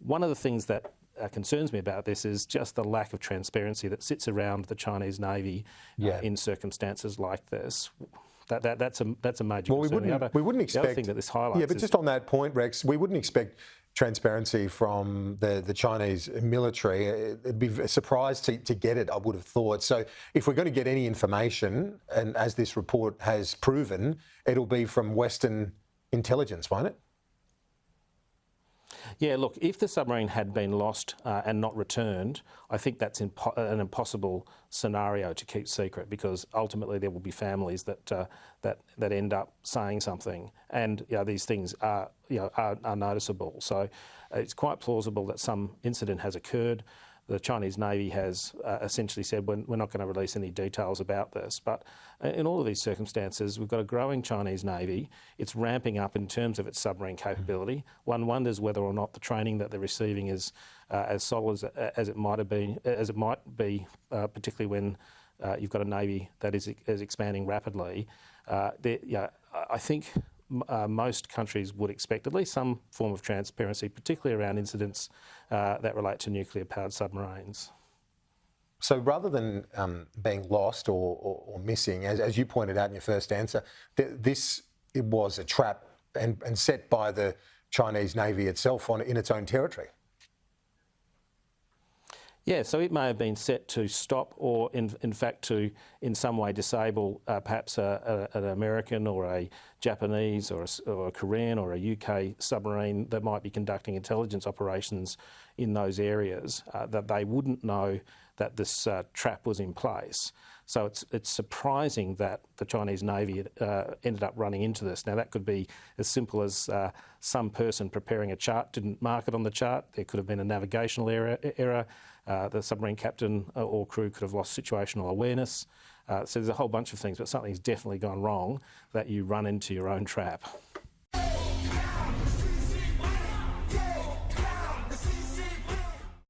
one of the things that concerns me about this is just the lack of transparency that sits around the Chinese Navy in circumstances like this. That's a major concern. We wouldn't expect. The other thing that this highlights. Yeah, but just on that point, Rex, we wouldn't expect transparency from the Chinese military. It'd be a surprise to get it, I would have thought. So if we're going to get any information, and as this report has proven, it'll be from Western intelligence, won't it? Yeah, look, if the submarine had been lost and not returned, I think that's an impossible scenario to keep secret, because ultimately there will be families that end up saying something, and these things are noticeable. So it's quite plausible that some incident has occurred. The Chinese Navy has essentially said we're not going to release any details about this. But in all of these circumstances, we've got a growing Chinese Navy. It's ramping up in terms of its submarine capability. One wonders whether or not the training that they're receiving is as solid as it might be, particularly when you've got a Navy that is expanding rapidly. I think most countries would expect at least some form of transparency, particularly around incidents that relate to nuclear-powered submarines. So rather than being lost or missing, as you pointed out in your first answer, it was a trap and set by the Chinese Navy itself in its own territory. Yeah, so it may have been set to stop or, in fact, to in some way disable perhaps an American or a Japanese or a Korean or a UK submarine that might be conducting intelligence operations in those areas, that they wouldn't know that this trap was in place. So it's surprising that the Chinese Navy ended up running into this. Now, that could be as simple as some person preparing a chart didn't mark it on the chart. There could have been a navigational error. The submarine captain or crew could have lost situational awareness. So there's a whole bunch of things, but something's definitely gone wrong that you run into your own trap.